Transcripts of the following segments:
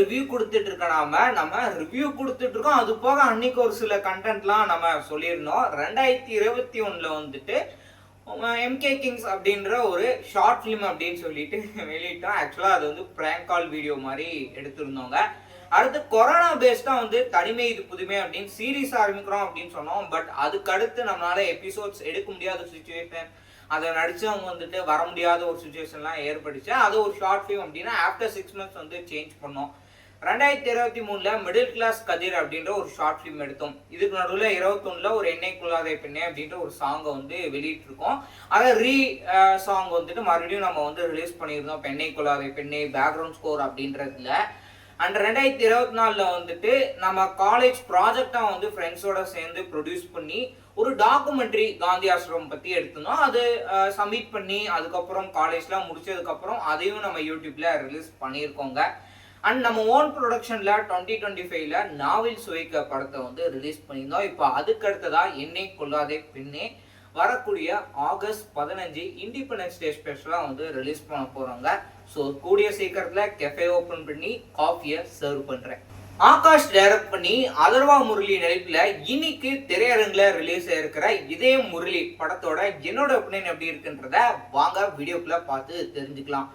Review கொடுத்துட்டு இருக்க நம்ம ரிவ்யூ கொடுத்துட்டு இருக்கோம். அது போக அன்னைக்கு ஒரு சில கண்டென்ட்லாம் நம்ம சொல்லியிருந்தோம். 2021 வந்துட்டு எம்கே கிங்ஸ் அப்படின்ற ஒரு ஷார்ட் ஃபிலிம் அப்படின்னு சொல்லிட்டு வெளியிட்டோம். ஆக்சுவலாக அது வந்து பிராங்க் கால் வீடியோ மாதிரி எடுத்திருந்தோங்க. அடுத்து கொரோனா பேஸ்டா வந்து தனிமை இது புதுமை அப்படின்னு சீரீஸ் ஆரம்பிக்கிறோம் அப்படின்னு சொன்னோம். பட் அதுக்கு அடுத்து நம்மளால எபிசோட்ஸ் எடுக்க முடியாத சுச்சுவேஷன், அதை நடிச்சவங்க வந்துட்டு வர முடியாத ஒரு சுச்சுவேஷன்லாம் ஏற்பட்டுச்சு. அது ஒரு ஷார்ட் ஃபிலிம் அப்படின்னா ஆஃப்டர் 6 months வந்து சேஞ்ச் பண்ணோம். 2023 மிடில் கிளாஸ் கதிர் அப்படின்ற ஒரு ஷார்ட் ஃபிலிம் எடுத்தோம். இதுக்கு நடுவில் 21 ஒரு எண்ணெய் குள்ளாதை பெண்ணே அப்படின்ற ஒரு சாங்கை வந்து வெளியிட்டிருக்கோம். அதை சாங் வந்துட்டு மறுபடியும் நம்ம வந்து ரிலீஸ் பண்ணியிருந்தோம். எண்ணெய் குள்ளாதை பெண்ணே பேக்ரவுண்ட் ஸ்கோர் அப்படின்றதுல. அண்ட் 2024 வந்துட்டு நம்ம காலேஜ் ப்ராஜெக்டா வந்து ஃப்ரெண்ட்ஸோட சேர்ந்து ப்ரொடியூஸ் பண்ணி ஒரு டாக்குமெண்ட்ரி காந்தி ஆசிரமம் பத்தி எடுத்திருந்தோம். அது சப்மிட் பண்ணி அதுக்கப்புறம் காலேஜ்லாம் முடிச்சதுக்கப்புறம் அதையும் நம்ம யூடியூப்ல ரிலீஸ் பண்ணியிருக்கோங்க. அண்ட் நம்ம ஓன் ப்ரொடக்ஷன்ல 2025 நாவில் சுவைக்க படத்தை வந்து ரிலீஸ் பண்ணியிருந்தோம். இப்போ அதுக்கு அடுத்ததா எண்ணெய் கொள்ளாதே பெண்ணே வரக்கூடிய ஆகஸ்ட் 15 இண்டிபெண்டன்ஸ் டே ஸ்பெஷலாக வந்து ரிலீஸ் பண்ண போகிறாங்க. ஸோ கூடிய சீக்கிரத்தில் கெஃபே ஓப்பன் பண்ணி காஃபியை சர்வ் பண்ணுறேன். ஆகாஷ் டைரக்ட் பண்ணி அதர்வா முரளி நடிப்பில் இன்னைக்கு திரையரங்குல ரிலீஸ் ஆயிருக்கிற இதே முரளி படத்தோட என்னோட ஒப்பீனியன் எப்படி இருக்குன்றத வாங்க வீடியோக்குள்ள பார்த்து தெரிஞ்சுக்கலாம்.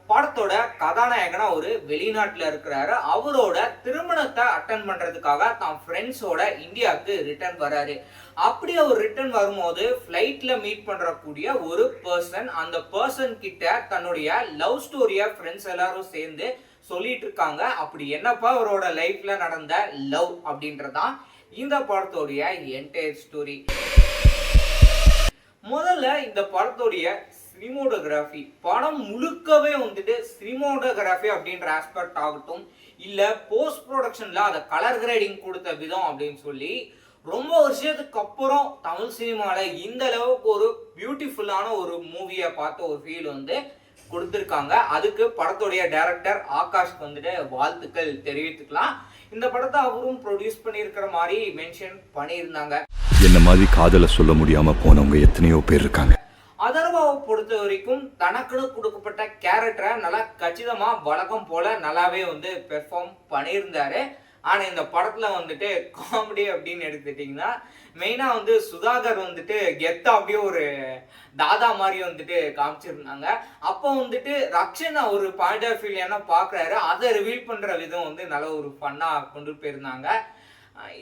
படத்தோட கதாநாயகனா ஒரு வெளிநாட்டுல இருக்கிறாரு. அவரோட திருமணத்தை அட்டன் பண்றதுக்காக தான் ஃப்ரெண்ட்ஸோட இந்தியாவுக்கு ரிட்டர்ன் வராரு. அப்படி அவர் ரிட்டர்ன் வரும்போது ஃபிளைட்ல மீட் பண்றக்கூடிய ஒரு பர்சன், அந்த பர்சன் கிட்ட தன்னுடைய லவ் ஸ்டோரிய ஃப்ரெண்ட்ஸ் எல்லாரும் சேர்ந்து சொல்லிட்டு இருக்காங்க. அப்படி என்னப்பா அவரோட லைஃப்ல நடந்த லவ் அப்படின்றதான் இந்த படத்தோடைய என்டையர் ஸ்டோரி. முதல்ல இந்த படத்தோடைய சினிமோட்டோகிராஃபி, படம் முழுக்கவே வந்துட்டு சினிமோட்டோகிராஃபி அப்படின்ற ஆஸ்பெக்ட் ஆகட்டும், இல்ல போஸ்ட் ப்ரொடக்ஷன்ல அதை கலர் கிரேடிங் கொடுத்த விதம் அப்படின்னு சொல்லி ரொம்ப வருஷத்துக்கு அப்புறம் தமிழ் சினிமால இந்த அளவுக்கு ஒரு பியூட்டிஃபுல்லான ஒரு மூவியை பார்த்த ஒரு ஃபீல் வந்து கொடுத்துருக்காங்க. அதுக்கு படத்தோடைய டைரக்டர் ஆகாஷ்க்கு வந்துட்டு வாழ்த்துக்கள் தெரிவித்துக்கலாம். இந்த படத்தை அவரும் ப்ரொடியூஸ் பண்ணியிருக்கிற மாதிரி மென்ஷன் பண்ணியிருந்தாங்க. என்ன மாதிரி காதலை சொல்ல முடியாம போனவங்க எத்தனையோ பேர் இருக்காங்க. அதர்வாவை பொறுத்த வரைக்கும் தனக்குன்னு கொடுக்கப்பட்ட கேரக்டரை நல்லா கச்சிதமா வழக்கம் போல நல்லாவே வந்து பெர்ஃபார்ம் பண்ணியிருந்தாரு. ஆனா இந்த படத்துல வந்துட்டு காமெடி அப்படின்னு எடுத்துட்டீங்கன்னா மெயினா வந்து சுதாகர் வந்துட்டு கெத்தா அப்படியே ஒரு தாதா மாதிரி வந்துட்டு காமிச்சிருந்தாங்க. அப்போ வந்துட்டு ரக்ஷன் ஒரு பாயிண்ட் ஆஃப் வியூ என்ன பாக்குறாரு, அதை ரிவீல் பண்ற விதம் வந்து நல்ல ஒரு ஃபன்னா கொண்டு போயிருந்தாங்க.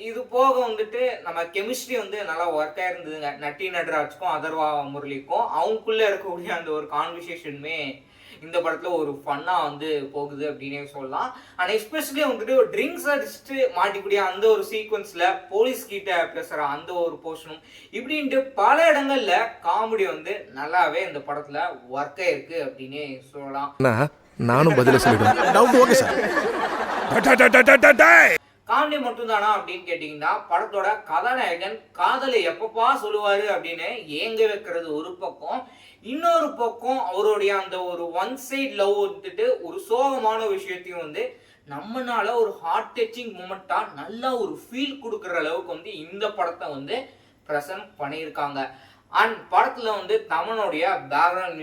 இது போக வந்துட்டு நம்ம கெமிஸ்ட்ரி வந்து நல்லா ஒர்க் ஆயிருந்ததுங்க. நட்டி நடராஜுக்கும் அதர்வா முரளிக்கும் அவங்களுக்குள்ள இருக்கக்கூடிய அந்த ஒரு கான்வர்சேஷனுமே இந்த படத்துல ஒரு ஃபன்னா வந்து போகுது அப்படின்னே சொல்லலாம். அண்ட் எஸ்பெஷலி வந்துட்டு ஒரு ட்ரிங்க்ஸ் அடிச்சுட்டு மாட்டிக்கூடிய அந்த ஒரு சீக்வன்ஸ்ல போலீஸ் கிட்ட பேசுற அந்த ஒரு போர்ஷனும் இப்படின்ட்டு பல இடங்கள்ல காமெடி வந்து நல்லாவே இந்த படத்துல ஒர்க் ஆயிருக்கு அப்படின்னே சொல்லலாம். நானும் பதில சொல்லிடுவேன். காமெடி மட்டும் தானா அப்படின்னு கேட்டீங்கன்னா படத்தோட கதாநாயகன் காதலை எப்பப்பா சொல்லுவாரு அப்படின்னு ஏங்க வைக்கிறது ஒரு பக்கம், இன்னொரு பக்கம் அவருடைய அந்த ஒரு ஒன் சைட் லவ் வந்துட்டு ஒரு சோகமான விஷயத்தையும் வந்து நம்மனால ஒரு ஹார்ட் டச்சிங் மூமெண்டா நல்லா ஒரு ஃபீல் கொடுக்குற அளவுக்கு வந்து இந்த படத்தை வந்து ப்ரெசென்ட் பண்ணியிருக்காங்க. அண்ட் படத்துல வந்து தமிழனுடைய பேக்ரவுண்ட்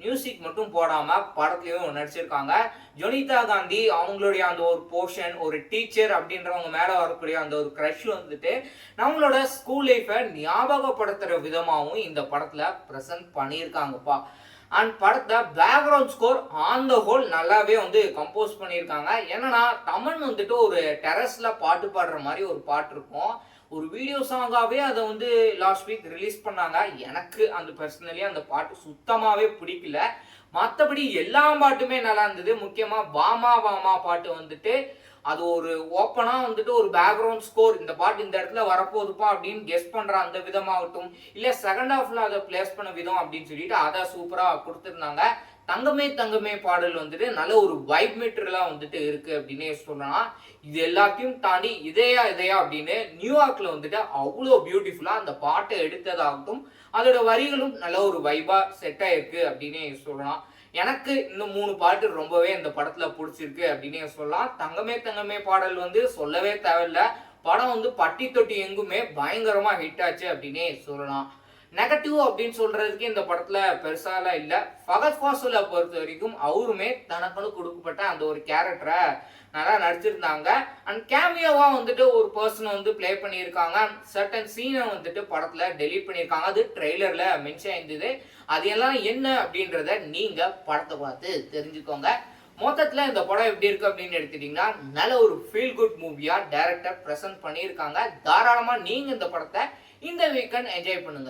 மியூசிக் மட்டும் போடாம படத்துலயும் நடிச்சிருக்காங்க. ஜொனிதா காந்தி அவங்களுடைய அந்த ஒரு போர்ஷன், ஒரு டீச்சர் அப்படின்றவங்க மேல வரக்கூடிய அந்த ஒரு க்ரஷ் வந்துட்டு நம்மளோட ஸ்கூல் லைஃபை ஞாபகப்படுத்துற விதமாகவும் இந்த படத்துல ப்ரெசென்ட் பண்ணியிருக்காங்கப்பா. அண்ட் படத்தை background score on the whole நல்லாவே வந்து கம்போஸ் பண்ணியிருக்காங்க. என்னன்னா தமிழ் வந்துட்டு ஒரு டெரஸ்ல பாட்டு பாடுற மாதிரி ஒரு பாட்டு இருக்கும். ஒரு வீடியோ சாங்காகவே அதை வந்து லாஸ்ட் வீக் ரிலீஸ் பண்ணாங்க. எனக்கு அந்த பர்சனலி அந்த பாட்டு சுத்தமாகவே பிடிக்கல. மற்றபடி எல்லா பாட்டுமே நல்லா இருந்தது. முக்கியமாக வாமா வாமா பாட்டு வந்துட்டு அது ஒரு ஓப்பனாக வந்துட்டு ஒரு பேக்ரவுண்ட் ஸ்கோர், இந்த பாட்டு இந்த இடத்துல வரப்போகுதுப்பா அப்படின்னு கெஸ் பண்ணுற அந்த விதமாகட்டும், இல்லை செகண்ட் ஹாஃப்ல அதை பிளேஸ் பண்ண விதம் அப்படின்னு சொல்லிட்டு அதை சூப்பராக கொடுத்துருந்தாங்க. தங்கமே தங்கமே பாடல் வந்துட்டு நல்ல ஒரு வைப் மீட்டர்லாம் வந்துட்டு இருக்கு அப்படின்னே சொல்லலாம். இது எல்லாத்தையும் தாண்டி இதயா அப்படின்னு நியூயார்க்ல வந்துட்டு அவ்வளோ பியூட்டிஃபுல்லா அந்த பாட்டை எடுத்ததாகட்டும், அதோட வரிகளும் நல்ல ஒரு வைபா செட் ஆயிருக்கு அப்படின்னே சொல்லலாம். எனக்கு இந்த 3 பாட்டு ரொம்பவே இந்த படத்துல பிடிச்சிருக்கு அப்படின்னே சொல்லலாம். தங்கமே தங்கமே பாடல் வந்து சொல்லவே தேவையில்ல. படம் வந்து பட்டி தொட்டி எங்குமே பயங்கரமா ஹிட் ஆச்சு அப்படின்னே சொல்லலாம். நெகட்டிவ் அப்படின்னு சொல்றதுக்கு இந்த படத்துல பெருசாலாம் இல்ல. ஃபகத் ஃபாசிலை பொறுத்த வரைக்கும் அவருமே தனக்குன்னு கொடுக்கப்பட்ட அந்த ஒரு கேரக்டரை நல்லா நடிச்சிருந்தாங்க. அண்ட் கேமியோவா வந்துட்டு ஒரு பர்சனை வந்து ப்ளே பண்ணியிருக்காங்க. சர்டன் சீனை வந்துட்டு படத்துல டெலீட் பண்ணியிருக்காங்க. அது ட்ரெய்லர்ல மென்ஷன் ஆயிருந்தது. அது எல்லாம் என்ன அப்படின்றத நீங்க படத்தை பார்த்து தெரிஞ்சுக்கோங்க. மொத்தத்துல இந்த படம் எப்படி இருக்கு அப்படின்னு எடுத்துட்டீங்கன்னா நல்ல ஒரு ஃபீல் குட் மூவியா டைரக்டர் பிரசன்ட் பண்ணியிருக்காங்க. தாராளமா நீங்க இந்த படத்தை இந்த வீக்கெண்ட் என்ஜாய் பண்ணுங்க.